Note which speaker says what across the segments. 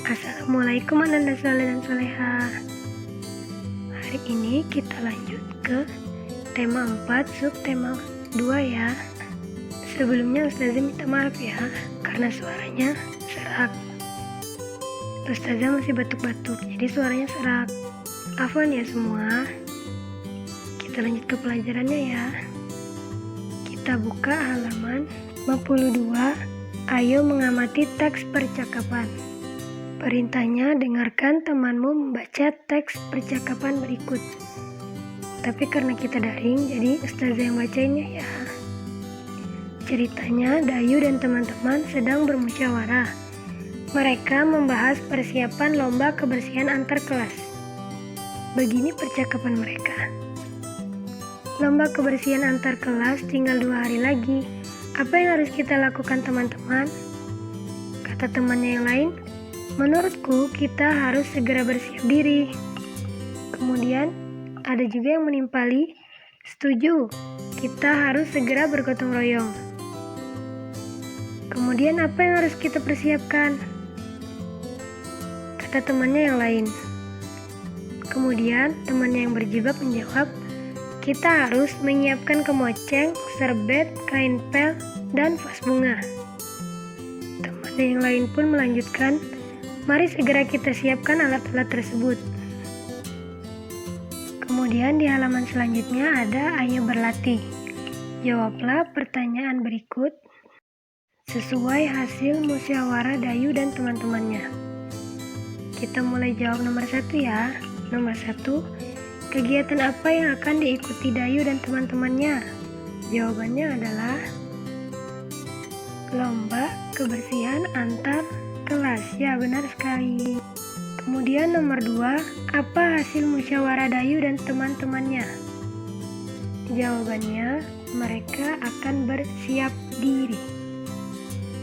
Speaker 1: Assalamualaikum ananda soleh dan soleha. Hari ini kita lanjut ke tema 4 subtema 2 ya. Sebelumnya Ustazah minta maaf ya karena suaranya serak. Ustazah masih batuk-batuk jadi suaranya serak. Afwan ya semua. Kita lanjut ke pelajarannya ya. Kita buka halaman 52. Ayo mengamati teks percakapan. Perintahnya, dengarkan temanmu membaca teks percakapan berikut. Tapi karena kita daring, jadi Ustazah yang bacainnya ya. Ceritanya, Dayu dan teman-teman sedang bermusyawarah. Mereka membahas persiapan lomba kebersihan antar kelas. Begini percakapan mereka. Lomba kebersihan antar kelas tinggal 2 hari lagi. Apa yang harus kita lakukan teman-teman? Kata temannya yang lain, menurutku kita harus segera bersiap diri. Kemudian ada juga yang menimpali, setuju, kita harus segera bergotong royong. Kemudian apa yang harus kita persiapkan? Kata temannya yang lain. Kemudian temannya yang berjilbab menjawab, kita harus menyiapkan kemoceng, serbet, kain pel, dan vas bunga. Temannya yang lain pun melanjutkan, mari segera kita siapkan alat-alat tersebut. Kemudian di halaman selanjutnya ada ayo berlatih. Jawablah pertanyaan berikut sesuai hasil musyawarah Dayu dan teman-temannya. Kita mulai jawab nomor 1 ya. Nomor 1, kegiatan apa yang akan diikuti Dayu dan teman-temannya? Jawabannya adalah lomba kebersihan antar kelas. Ya, benar sekali. Kemudian nomor 2, apa hasil musyawarah Dayu dan teman-temannya? Jawabannya, mereka akan bersiap diri.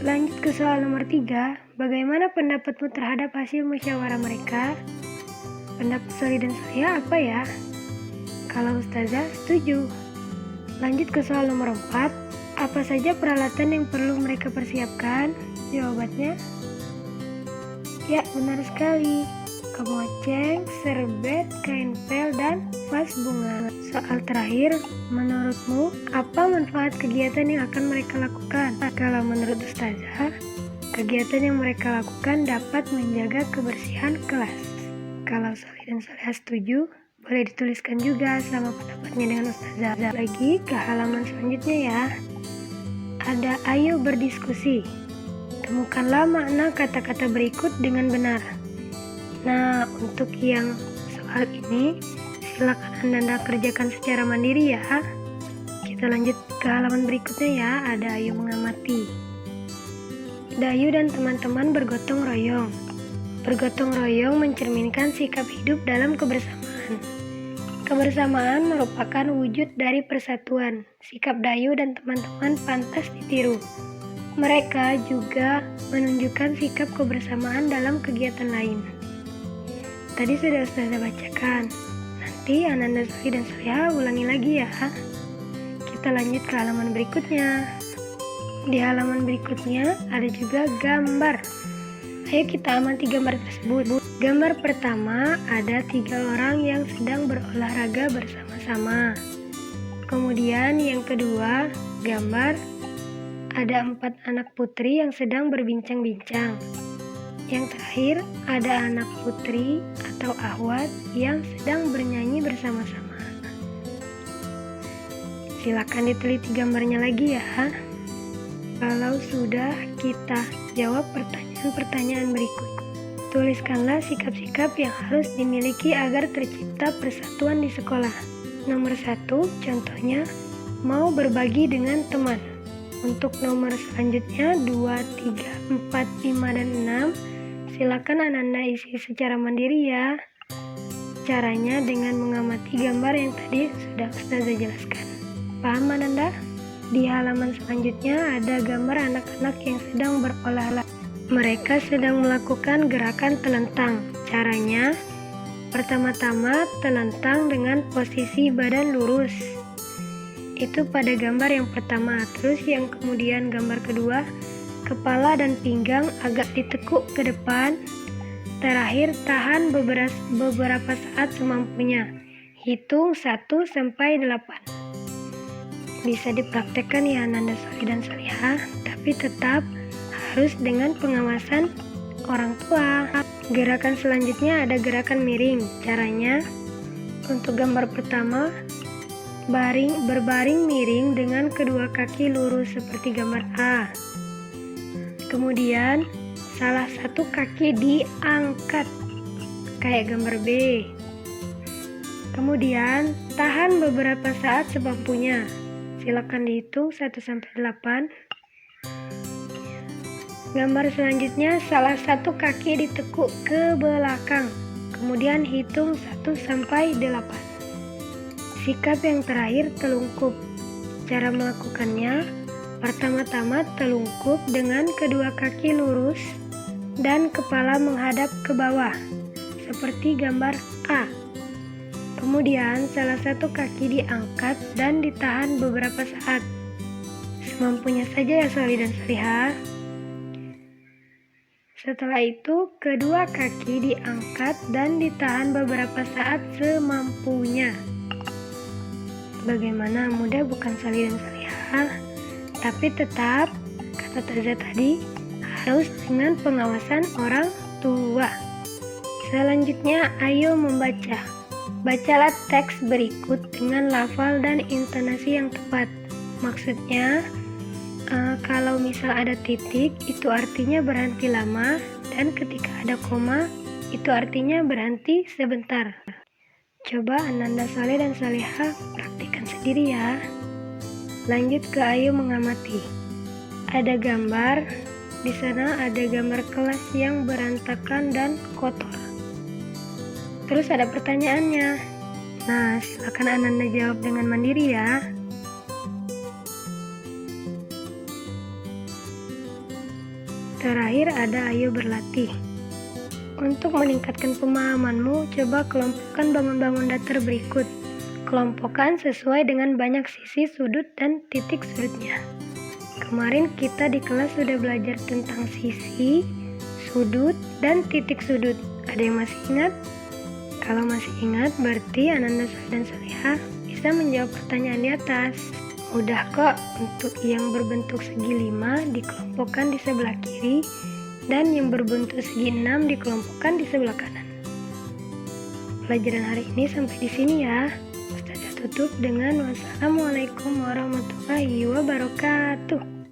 Speaker 1: Lanjut ke soal nomor 3, bagaimana pendapatmu terhadap hasil musyawarah mereka? Pendapat Soli dan Solia apa ya? Kalau Ustazah setuju. Lanjut ke soal nomor 4, apa saja peralatan yang perlu mereka persiapkan? Jawabannya, ya, benar sekali. Kemoceng, serbet, kain pel, dan vas bunga. Soal terakhir, menurutmu apa manfaat kegiatan yang akan mereka lakukan? Kalau menurut Ustazah, kegiatan yang mereka lakukan dapat menjaga kebersihan kelas. Kalau Soleh dan Soleha setuju, boleh dituliskan juga sama pendapatnya dengan Ustazah. Lagi ke halaman selanjutnya ya. Ada ayo berdiskusi. Temukanlah makna kata-kata berikut dengan benar. Nah, untuk yang soal ini, silakan Anda kerjakan secara mandiri ya. Kita lanjut ke halaman berikutnya ya, ada ayo mengamati. Dayu dan teman-teman bergotong royong. Bergotong royong mencerminkan sikap hidup dalam kebersamaan. Kebersamaan merupakan wujud dari persatuan. Sikap Dayu dan teman-teman pantas ditiru. Mereka juga menunjukkan sikap kebersamaan dalam kegiatan lain. Tadi sudah Ustazah bacakan. Nanti Ananda Soli dan saya ulangi lagi ya. Kita lanjut ke halaman berikutnya. Di halaman berikutnya ada juga gambar. Ayo kita amati gambar tersebut. Gambar pertama ada 3 orang yang sedang berolahraga bersama-sama. Kemudian yang kedua, gambar ada 4 anak putri yang sedang berbincang-bincang. Yang terakhir, ada anak putri atau ahwat yang sedang bernyanyi bersama-sama. Silakan diteliti gambarnya lagi ya. Kalau sudah, kita jawab pertanyaan-pertanyaan berikut. Tuliskanlah sikap-sikap yang harus dimiliki agar tercipta persatuan di sekolah. Nomor 1, contohnya, mau berbagi dengan teman. Untuk nomor selanjutnya 2, 3, 4, 5, dan 6 silakan Ananda isi secara mandiri ya. Caranya dengan mengamati gambar yang tadi sudah Ustazah jelaskan. Paham Ananda? Di halaman selanjutnya ada gambar anak-anak yang sedang berolahraga. Mereka sedang melakukan gerakan telentang. Caranya, pertama-tama telentang dengan posisi badan lurus. Itu pada gambar yang pertama. Terus yang kemudian gambar kedua, kepala dan pinggang agak ditekuk ke depan. Terakhir, tahan beberapa saat semampunya. Hitung 1 sampai 8. Bisa dipraktekkan ya Ananda Soli dan Solihah, tapi tetap harus dengan pengawasan orang tua. Gerakan selanjutnya ada gerakan miring. Caranya, untuk gambar pertama, berbaring miring dengan kedua kaki lurus seperti gambar A. Kemudian, salah satu kaki diangkat kayak gambar B. Kemudian, tahan beberapa saat semampunya. Silakan dihitung 1 sampai 8. Gambar selanjutnya, salah satu kaki ditekuk ke belakang. Kemudian hitung 1 sampai 8. Sikap yang terakhir, telungkup. Cara melakukannya, pertama-tama telungkup dengan kedua kaki lurus dan kepala menghadap ke bawah, seperti gambar A. Kemudian, salah satu kaki diangkat dan ditahan beberapa saat. Semampunya saja ya Soli dan Solihah. Setelah itu, kedua kaki diangkat dan ditahan beberapa saat semampunya. Bagaimana, mudah bukan Soli dan Solihah? Tapi tetap, kata Taza tadi, harus dengan pengawasan orang tua. Selanjutnya, ayo membaca. Bacalah teks berikut dengan lafal dan intonasi yang tepat. Maksudnya, kalau misal ada titik, itu artinya berhenti lama, dan ketika ada koma, itu artinya berhenti sebentar. Coba Ananda Soli dan Solihah praktikkan sendiri ya. Lanjut ke ayo mengamati. Ada gambar, di sana ada gambar kelas yang berantakan dan kotor. Terus ada pertanyaannya. Nah, silakan Ananda jawab dengan mandiri ya. Terakhir ada ayo berlatih. Untuk meningkatkan pemahamanmu, coba kelompokkan bangun-bangun datar berikut. Kelompokkan sesuai dengan banyak sisi, sudut, dan titik sudutnya. Kemarin kita di kelas sudah belajar tentang sisi, sudut, dan titik sudut. Ada yang masih ingat? Kalau masih ingat, berarti Ananda Soli dan Solihah bisa menjawab pertanyaan di atas. Mudah kok. Untuk yang berbentuk segi 5 dikelompokkan di sebelah kiri, dan yang berbentuk segi 6 dikelompokkan di sebelah kanan. Pelajaran hari ini sampai di sini ya. Ustazah tutup dengan wassalamualaikum warahmatullahi wabarakatuh.